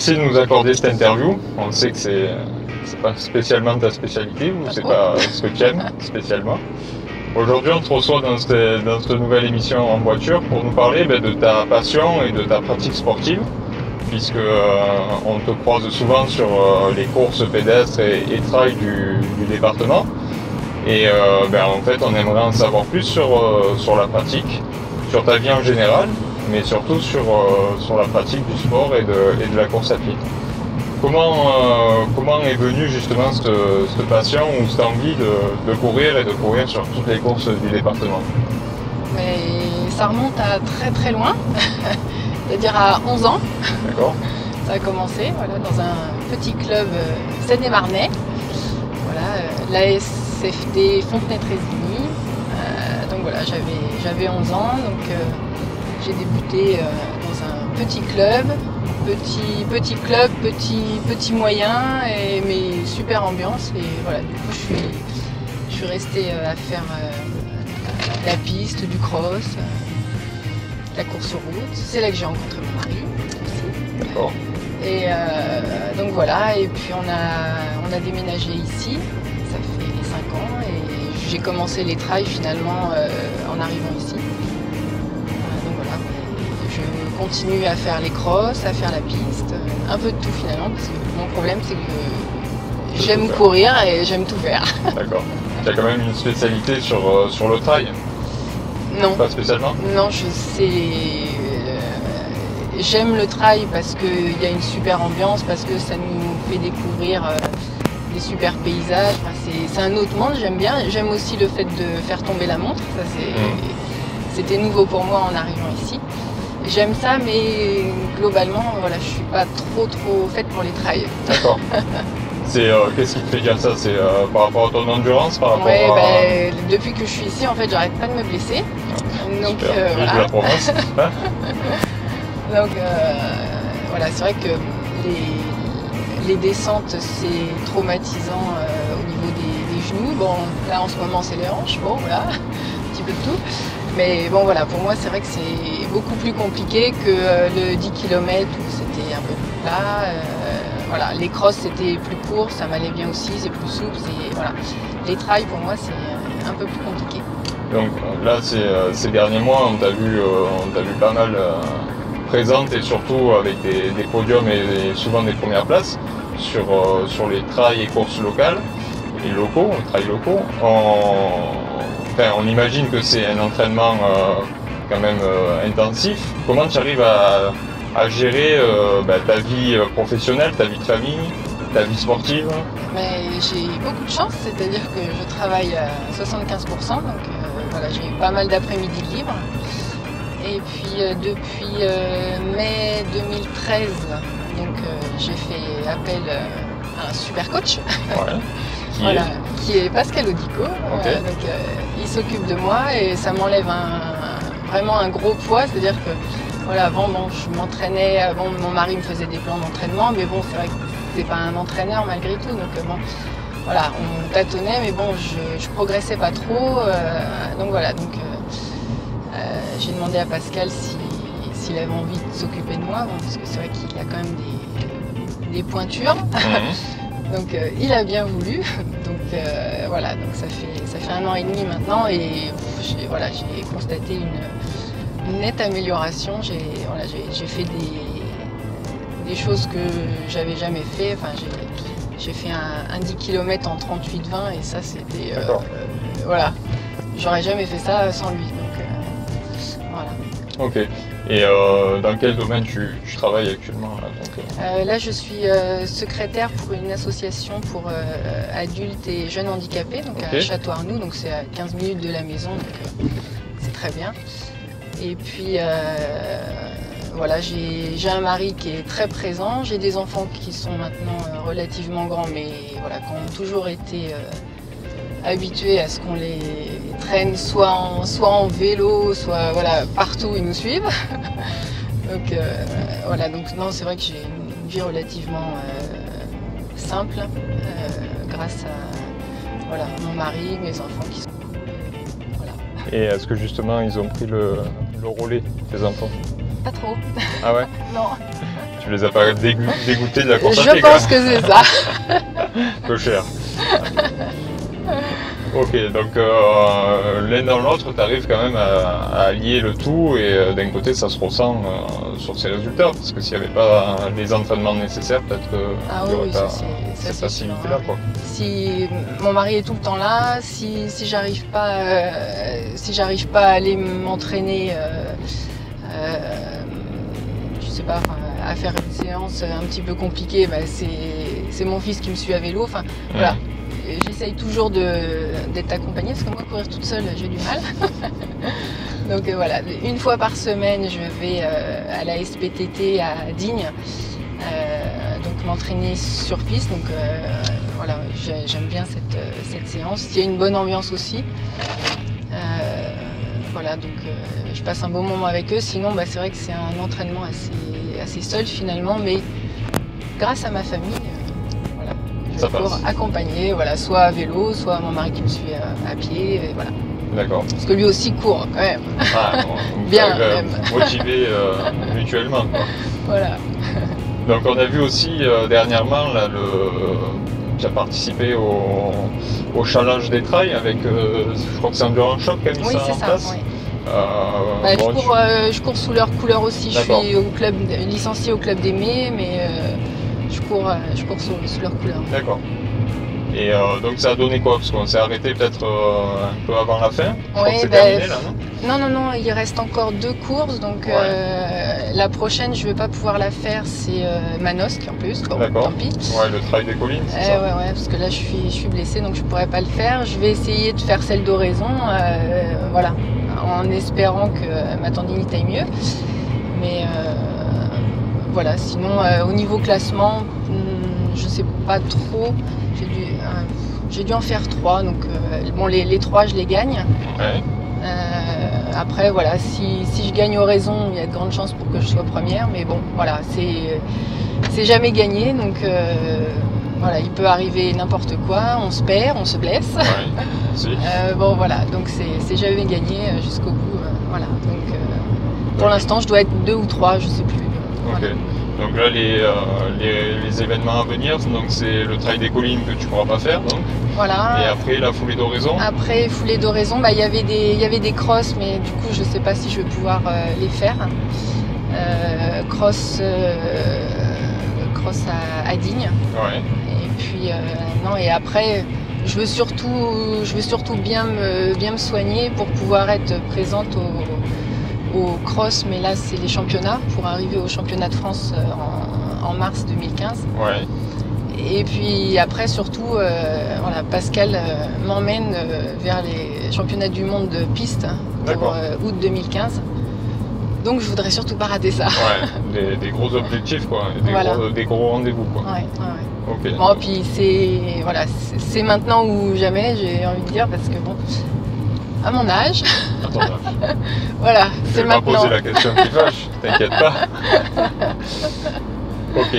Merci de nous accorder cette interview. On sait que c'est pas spécialement ta spécialité ou c'est pas ce que tu aimes spécialement. Aujourd'hui, on te reçoit dans cette nouvelle émission en voiture pour nous parler de ta passion et de ta pratique sportive, puisque on te croise souvent sur les courses pédestres et trail du département. Et en fait, on aimerait en savoir plus sur la pratique, sur ta vie en général, mais surtout sur la pratique du sport et de la course à pied. Comment est venue justement cette passion ou cette envie de courir et de courir sur toutes les courses du département? Mais ça remonte à très très loin, c'est-à-dire à 11 ans. D'accord. Ça a commencé dans un petit club seine-et-marnais, l'ASFD Fontenay-Trésigny. Donc voilà, j'avais 11 ans, donc j'ai débuté dans un petit club, petit moyen, mais super ambiance. Et voilà, du coup je suis restée à faire la piste, du cross, la course sur route. C'est là que j'ai rencontré mon mari aussi. D'accord. Et donc voilà, et puis on a déménagé ici, ça fait 5 ans, et j'ai commencé les trails finalement en arrivant ici. Donc voilà, je continue à faire les crosses, à faire la piste, un peu de tout finalement, parce que mon problème c'est que j'aime courir et j'aime tout faire. D'accord. Tu as quand même une spécialité sur le trail? Non. Pas spécialement? Non, j'aime le trail parce qu'il y a une super ambiance, parce que ça nous fait découvrir des super paysages. Enfin, c'est un autre monde, j'aime bien. J'aime aussi le fait de faire tomber la montre. C'était nouveau pour moi en arrivant ici. J'aime ça, mais globalement, voilà, je suis pas trop faite pour les trails. D'accord. Qu'est-ce qui te fait dire ça? C'est par rapport à ton endurance, par rapport depuis que je suis ici, en fait, j'arrête pas de me blesser. Donc voilà. De la Provence. Donc voilà, c'est vrai que les descentes, c'est traumatisant au niveau des genoux. Bon, là en ce moment c'est les hanches, bon voilà, un petit peu de tout. Mais bon voilà, pour moi c'est vrai que c'est beaucoup plus compliqué que le 10 km où c'était un peu plus plat. Voilà, les crosses c'était plus court, ça m'allait bien aussi, c'est plus souple. Voilà. Les trails pour moi c'est un peu plus compliqué. Donc là ces derniers mois on t'a vu pas mal présente et surtout avec des podiums et souvent des premières places sur les trails et courses locales et locaux, trails locaux. On imagine que c'est un entraînement quand même intensif. Comment tu arrives à gérer ta vie professionnelle, ta vie de famille, ta vie sportive? Mais j'ai beaucoup de chance, c'est-à-dire que je travaille à 75%, donc voilà, j'ai pas mal d'après-midi libres. Et puis depuis mai 2013, donc j'ai fait appel à un super coach, qui est Pascal Audico. Okay. Donc il s'occupe de moi et ça m'enlève vraiment un gros poids, c'est-à-dire que voilà, avant je m'entraînais, mon mari me faisait des plans d'entraînement, mais bon c'est vrai que c'est pas un entraîneur malgré tout, donc voilà, on tâtonnait, mais bon je progressais pas trop, donc voilà. J'ai demandé à Pascal s'il avait envie de s'occuper de moi, parce que c'est vrai qu'il a quand même des pointures. Donc il a bien voulu. Donc voilà, donc ça fait 1 an et demi maintenant et j'ai constaté une nette amélioration. J'ai fait des choses que j'avais jamais fait. Enfin, j'ai fait un 10 km en 38-20 et ça c'était voilà, j'aurais jamais fait ça sans lui. Voilà. Ok. Et dans quel domaine tu travailles actuellement là, là, je suis secrétaire pour une association pour adultes et jeunes handicapés, donc à Château-Arnoux, donc c'est à 15 minutes de la maison, donc c'est très bien. Et puis voilà, j'ai un mari qui est très présent, j'ai des enfants qui sont maintenant relativement grands, mais voilà, qui ont toujours été habitués à ce qu'on les traîne soit en vélo, soit voilà, partout où ils nous suivent. Donc voilà, donc non, c'est vrai que j'ai une vie relativement simple grâce à voilà, mon mari, mes enfants qui sont... Voilà. Et est-ce que justement ils ont pris le relais, tes enfants? Pas trop. Ah ouais? Non. Tu Tu les as pas dégoûtés de la course à pied? Je pense que c'est ça. Un peu cher. Ok, donc l'un dans l'autre, tu arrives quand même à allier le tout et d'un côté ça se ressent sur ces résultats, parce que s'il n'y avait pas les entraînements nécessaires, peut-être qu'il n'y aurait pas cette facilité-là. Si mon mari est tout le temps là, si j'arrive pas à aller m'entraîner, je sais pas, à faire une séance un petit peu compliquée, bah, c'est mon fils qui me suit à vélo. Enfin, voilà. J'essaye toujours d'être accompagnée parce que moi courir toute seule j'ai du mal. Donc voilà, une fois par semaine je vais à la SPTT à Digne, donc m'entraîner sur piste. Donc voilà, j'aime bien cette séance. Il y a une bonne ambiance aussi. Voilà, donc je passe un bon moment avec eux. Sinon bah, c'est vrai que c'est un entraînement assez seul finalement, mais grâce à ma famille. Je cours accompagné, voilà, soit à vélo, soit mon mari qui me suit à pied, et voilà. D'accord. Parce que lui aussi court quand même. Ah, bon, bien même. Motivé mutuellement. Quoi. Voilà. Donc on a vu aussi dernièrement, là, tu as participé au challenge des trails avec, je crois que c'est Endurance Shop qui a mis ça en place. Oui. Bah, bon, je cours sous leur couleur aussi. Je suis licenciée au club d'Aimé, mais je cours sous leur couleur. D'accord. Et donc ça a donné quoi? Parce qu'on s'est arrêté peut-être un peu avant la fin. Je crois que c'est terminé là, non? Non, il reste encore 2 courses. Donc la prochaine, je ne vais pas pouvoir la faire, c'est Manosque en plus. Bon, tant pis. Ouais, le trail des collines, c'est ça? Ouais, parce que là je suis blessée, donc je ne pourrai pas le faire. Je vais essayer de faire celle d'Oraison, voilà, en espérant que ma tendinite aille mieux. Mais voilà, sinon au niveau classement, je sais pas trop. J'ai dû en faire 3, donc bon, les 3 je les gagne. Ouais. Après voilà, si je gagne Oraison, il y a de grandes chances pour que je sois première, mais bon voilà, c'est jamais gagné, donc voilà, il peut arriver n'importe quoi, on se perd, on se blesse. Ouais, si. Bon voilà, donc c'est jamais gagné jusqu'au bout, voilà. Donc pour l'instant je dois être 2 ou 3, je sais plus. Okay. Voilà. Donc là, les événements à venir, donc c'est le trail des collines que tu ne pourras pas faire, donc. Voilà. Et après la foulée d'Oraison. Après foulée d'Oraison, bah, il y avait des crosses, mais du coup je ne sais pas si je vais pouvoir les faire. Cross à Digne. Ouais. Et puis non, et après je veux surtout bien me soigner pour pouvoir être présente au cross, mais là c'est les championnats, pour arriver au championnat de France en mars 2015. Ouais. Et puis après surtout, voilà, Pascal m'emmène vers les championnats du monde de piste pour août 2015. Donc je voudrais surtout pas rater ça. Ouais, des gros objectifs quoi, des gros rendez-vous quoi. Ouais. Okay. Bon, puis c'est maintenant ou jamais, j'ai envie de dire, parce que bon, à mon âge. À ton âge. Voilà, c'est maintenant. Je vais pas poser la question qui fâche, t'inquiète pas. Ok,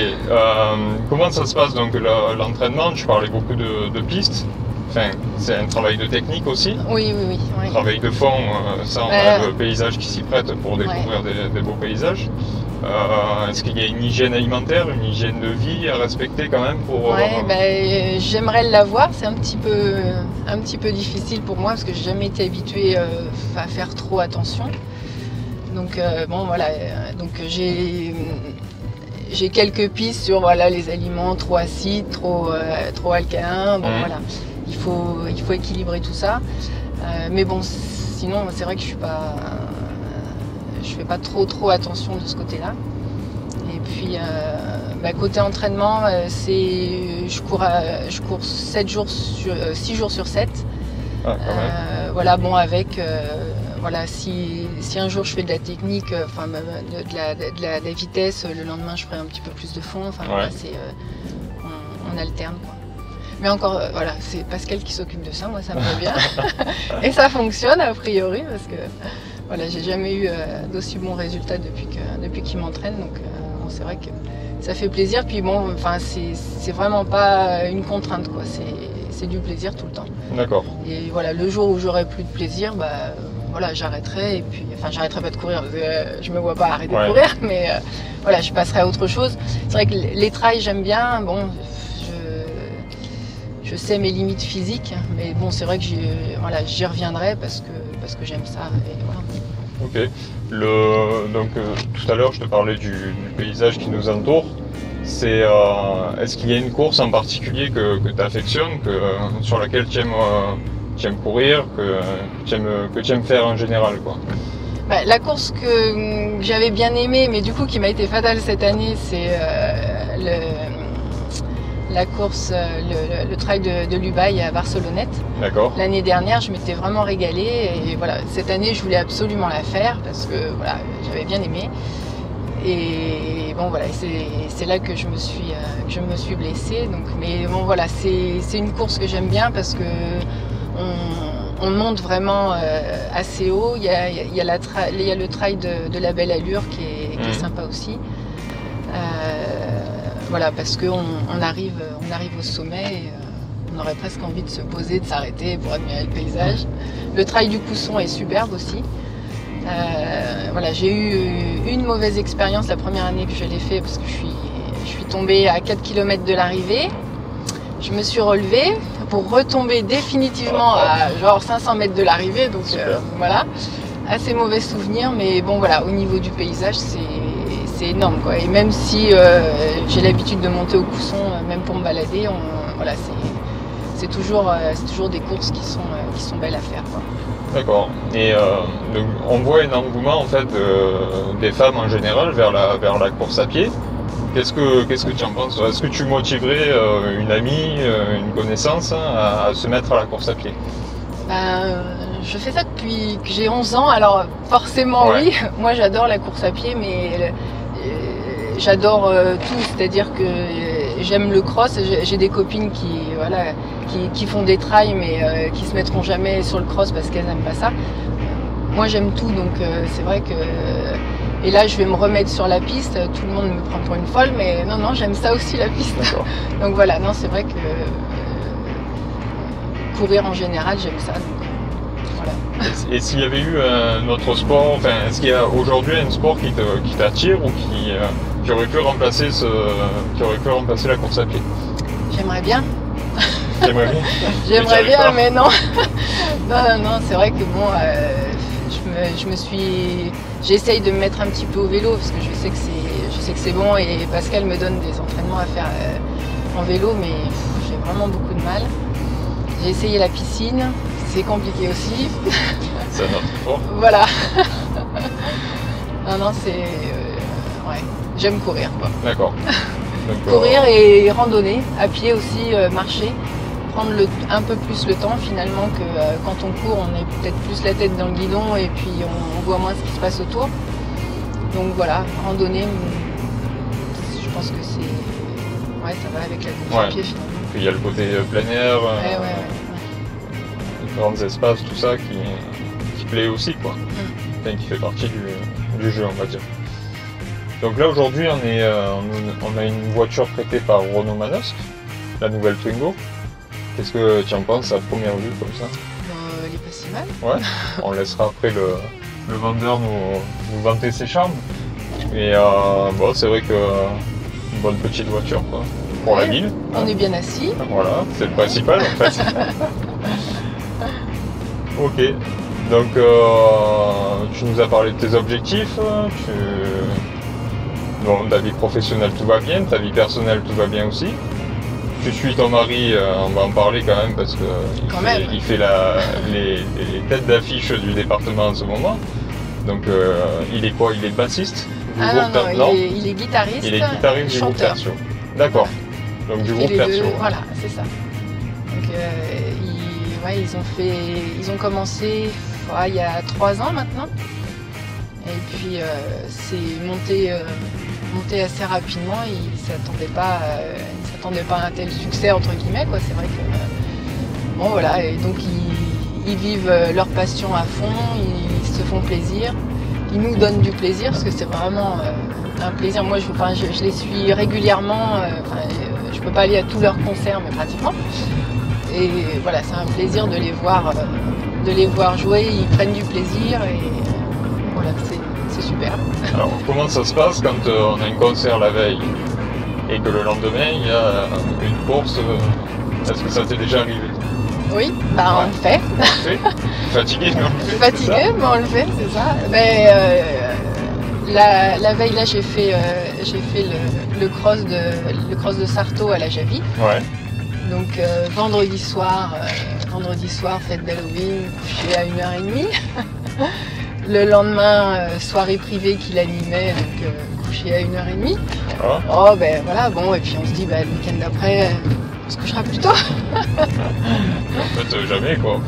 comment ça se passe donc l'entraînement? Tu parlais beaucoup de pistes. Enfin, c'est un travail de technique aussi. Oui. Travail de fond, ça on a le paysage qui s'y prête pour découvrir des beaux paysages. Est-ce qu'il y a une hygiène alimentaire, une hygiène de vie à respecter quand même pour... j'aimerais l'avoir, c'est un petit peu difficile pour moi parce que j'ai jamais été habituée à faire trop attention. Donc bon voilà, donc j'ai quelques pistes sur voilà, les aliments trop acides, trop alcalins, bon voilà. Il faut équilibrer tout ça. Mais bon, sinon c'est vrai que je fais pas trop attention de ce côté-là. Et puis côté entraînement, je cours 6 jours sur 7. Ah, quand même. Voilà, bon avec voilà, si un jour je fais de la technique, de la vitesse, le lendemain je ferai un petit peu plus de fond. Enfin voilà, on alterne quoi. Mais encore, voilà, c'est Pascal qui s'occupe de ça, moi ça me va bien. Et ça fonctionne a priori parce que voilà, j'ai jamais eu d'aussi bons résultats depuis qu'il m'entraîne, donc c'est vrai que ça fait plaisir. Puis bon, enfin c'est vraiment pas une contrainte quoi, c'est du plaisir tout le temps. D'accord. Et voilà, le jour où j'aurai plus de plaisir, voilà, j'arrêterai et puis, enfin, j'arrêterai pas de courir, parce que, je me vois pas arrêter Ouais. de courir, mais voilà, je passerai à autre chose. C'est vrai que les trails, j'aime bien. Bon, je sais mes limites physiques, mais bon, c'est vrai que voilà, j'y reviendrai parce que j'aime ça. Et voilà. Ok. Donc tout à l'heure, je te parlais du paysage qui nous entoure. Est-ce qu'il y a une course en particulier que tu affectionnes, sur laquelle tu aimes courir, que tu aimes faire en général, quoi? Bah, la course que j'avais bien aimée, mais du coup qui m'a été fatale cette année, c'est la course, le trail de l'Ubaï à Barcelonnette. D'accord. L'année dernière, je m'étais vraiment régalée et voilà, cette année, je voulais absolument la faire parce que voilà, j'avais bien aimé. Et bon voilà, c'est là que je me suis blessée. Donc, mais bon voilà, c'est une course que j'aime bien parce que on monte vraiment assez haut. Il y a le trail de la Belle Allure qui est sympa aussi. Voilà, parce qu'on arrive au sommet et on aurait presque envie de se poser, de s'arrêter pour admirer le paysage. Le trail du Cousson est superbe aussi. Voilà, j'ai eu une mauvaise expérience la première année que je l'ai fait parce que je suis tombée à 4 km de l'arrivée. Je me suis relevée pour retomber définitivement à genre 500 mètres de l'arrivée. Donc voilà, assez mauvais souvenir, mais bon voilà, au niveau du paysage, c'est énorme quoi. Et même si j'ai l'habitude de monter au Cousson, même pour me balader, voilà, c'est toujours des courses qui sont belles à faire, quoi. D'accord. Et donc, on voit un engouement en fait des femmes en général vers la course à pied. Qu'est-ce que tu en penses? Est-ce que tu motiverais une amie, une connaissance à se mettre à la course à pied? Ben, je fais ça depuis que j'ai 11 ans, alors forcément oui, moi j'adore la course à pied, mais j'adore tout, c'est-à-dire que j'aime le cross, j'ai des copines qui font des trails mais qui se mettront jamais sur le cross parce qu'elles n'aiment pas ça. Moi j'aime tout, donc c'est vrai que... Et là je vais me remettre sur la piste, tout le monde me prend pour une folle, mais non, j'aime ça aussi la piste. Donc voilà, non, c'est vrai que courir en général, j'aime ça. Donc, voilà. Et s'il y avait eu un autre sport, enfin, est-ce qu'il y a aujourd'hui un sport qui t'attire ou qui aurait pu remplacer la course à pied? J'aimerais bien. J'aimerais bien. J'aimerais bien, mais non. non, c'est vrai que bon, j'essaye de me mettre un petit peu au vélo parce que je sais que c'est bon et Pascal me donne des entraînements à faire en vélo, mais j'ai vraiment beaucoup de mal. J'ai essayé la piscine, c'est compliqué aussi. C'est un autre sport. Voilà. non, c'est... ouais, j'aime courir, quoi. D'accord. Courir et randonner, à pied aussi, marcher. Prendre un peu plus le temps finalement que quand on court, on est peut-être plus la tête dans le guidon et puis on voit moins ce qui se passe autour. Donc voilà, randonner, je pense que c'est... Ouais, ça va avec la course à pied finalement. Puis il y a le côté plein air, grands espaces, tout ça qui plaît aussi, quoi. Enfin, qui fait partie du jeu, on va dire. Donc là aujourd'hui on a une voiture prêtée par Renault Manosque, la nouvelle Twingo. Qu'est-ce que tu en penses à première vue comme ça? Elle est pas si mal. Ouais, on laissera après le vendeur nous vanter ses charmes. Mais bon, c'est vrai que une bonne petite voiture quoi, pour la ville. On est bien assis. Voilà, c'est le principal en fait. Ok, donc tu nous as parlé de tes objectifs. Bon, ta vie professionnelle tout va bien, ta vie personnelle tout va bien aussi. Tu suis ton mari, on va en parler quand même parce qu'il fait les têtes d'affiche du département en ce moment. Donc il est quoi? Il est bassiste du groupe? Non, il est guitariste. Il est guitariste du groupe Tertio. D'accord. Donc du groupe Tertio. Voilà, c'est ça. Donc ils ont commencé il y a 3 ans maintenant. Et puis c'est monté assez rapidement. Ils ne s'attendaient pas à un tel succès entre guillemets, quoi. C'est vrai que bon voilà, et donc ils vivent leur passion à fond, ils se font plaisir, ils nous donnent du plaisir parce que c'est vraiment un plaisir. Moi je les suis régulièrement, je peux pas aller à tous leurs concerts mais pratiquement. Et voilà, c'est un plaisir de les voir jouer, ils prennent du plaisir et voilà, c'est super. Alors comment ça se passe quand on a un concert la veille et que le lendemain il y a une course? Est-ce que ça t'est déjà arrivé? Oui, bah on le fait. On le fait. Fatigué, mais on le fait. Fatigué, mais on le fait, c'est ça. Mais la veille là, j'ai fait le cross de Sarto à la Javie. Ouais. Donc vendredi soir, fête d'Halloween, couché à 1h30. Le lendemain, soirée privée qu'il animait, donc couché à 1h30. Ah. Oh ben voilà, bon, et puis on se dit, bah, le week-end d'après, on se couchera plus tôt. En fait, jamais quoi.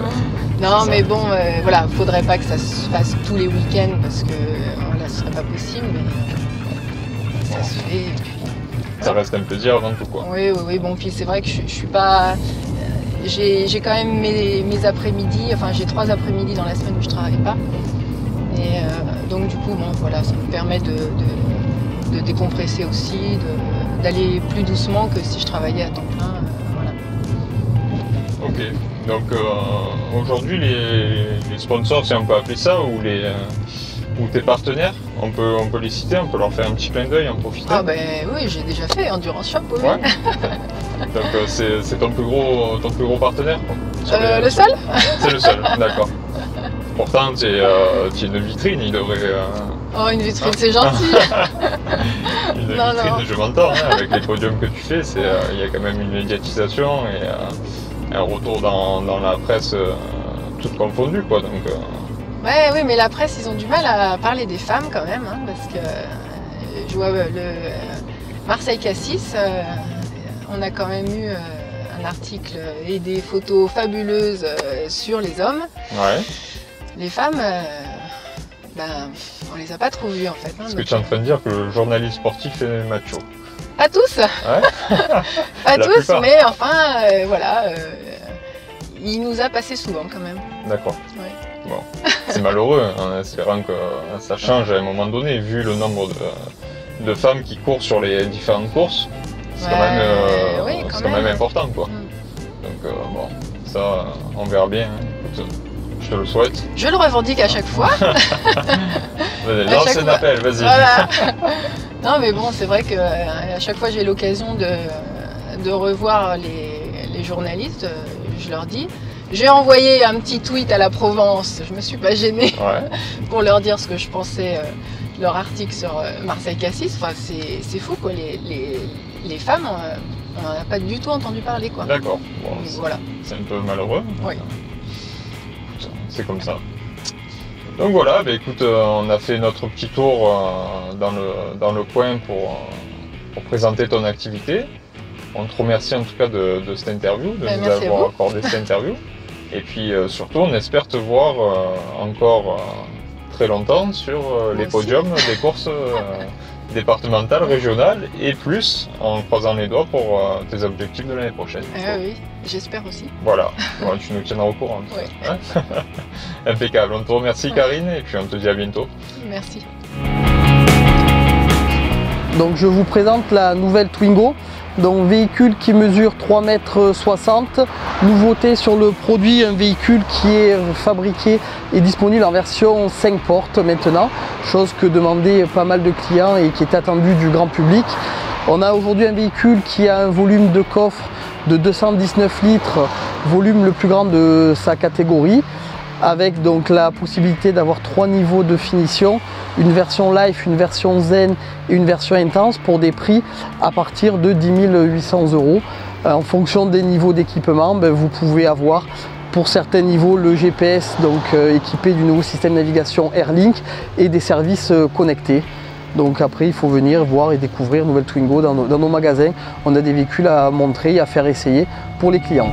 Non, mais bon, voilà, faudrait pas que ça se fasse tous les week-ends parce que voilà, ce serait pas possible, mais ça se fait. Et puis, ça reste un plaisir avant tout quoi. Oui, bon, puis c'est vrai que je suis pas. J'ai quand même mes après-midi, enfin j'ai 3 après-midi dans la semaine où je travaille pas. Et donc du coup, bon, voilà, ça me permet de décompresser aussi, d'aller plus doucement que si je travaillais à temps plein. Voilà. Ok, donc aujourd'hui les sponsors, si on peut appeler ça, ou tes partenaires, on peut les citer, on peut leur faire un petit clin d'œil, en profiter. Ah ben oui, j'ai déjà fait Endurance Shop, oui. Ouais. Donc c'est ton plus gros partenaire quoi, le seul. C'est le seul, d'accord. Pourtant tu es une vitrine, il devrait... Oh, une vitrine, c'est gentil. Une vitrine, je m'entends, hein, avec les podiums que tu fais, il y a quand même une médiatisation et un retour dans la presse toute confondue quoi. Donc, Ouais, oui, mais la presse, ils ont du mal à parler des femmes quand même, hein, parce que je vois le Marseille Cassis, on a quand même eu un article et des photos fabuleuses sur les hommes. Ouais. Les femmes, ben, on les a pas trop vues en fait. Hein, est-ce que tu es en train de dire que le journaliste sportif est macho? Pas tous, ouais. pas La tous, plupart. mais enfin, voilà, il nous a passé souvent quand même. D'accord. Ouais. Bon, c'est malheureux, en espérant que ça change à un moment donné, vu le nombre de femmes qui courent sur les différentes courses. C'est Ouais, quand même important quoi. Donc bon, ça on verra bien. Hein. Écoute, je te le souhaite. Je le revendique à chaque fois. Lance un appel, vas-y. Voilà. Non mais bon, c'est vrai qu'à chaque fois j'ai l'occasion de revoir les journalistes, je leur dis. J'ai envoyé un petit tweet à la Provence, je me suis pas gênée pour leur dire ce que je pensais de leur article sur Marseille Cassis. Enfin, c'est fou quoi, les femmes, on n'en a pas du tout entendu parler quoi. D'accord, bon, voilà. C'est un peu malheureux. Oui. C'est comme ça. Donc voilà, bah, écoute, on a fait notre petit tour dans le coin pour présenter ton activité. On te remercie en tout cas de cette interview, de nous avoir accordé cette interview. Et puis surtout, on espère te voir encore très longtemps sur les podiums des courses départementales, régionales et plus, en croisant les doigts pour tes objectifs de l'année prochaine. Oui, j'espère aussi. Voilà, bon, tu nous tiendras au courant. Oui. Hein. Impeccable, on te remercie Karine et puis on te dit à bientôt. Merci. Donc je vous présente la nouvelle Twingo. Donc véhicule qui mesure 3,60 m, nouveauté sur le produit, un véhicule qui est fabriqué et disponible en version 5 portes maintenant, chose que demandaient pas mal de clients et qui est attendu du grand public. On a aujourd'hui un véhicule qui a un volume de coffre de 219 litres, volume le plus grand de sa catégorie, avec donc la possibilité d'avoir 3 niveaux de finition, une version Life, une version Zen et une version Intense pour des prix à partir de 10 800 €. En fonction des niveaux d'équipement, vous pouvez avoir pour certains niveaux le GPS donc équipé du nouveau système de navigation Airlink et des services connectés. Donc après il faut venir voir et découvrir Nouvelle Twingo dans nos magasins. On a des véhicules à montrer et à faire essayer pour les clients.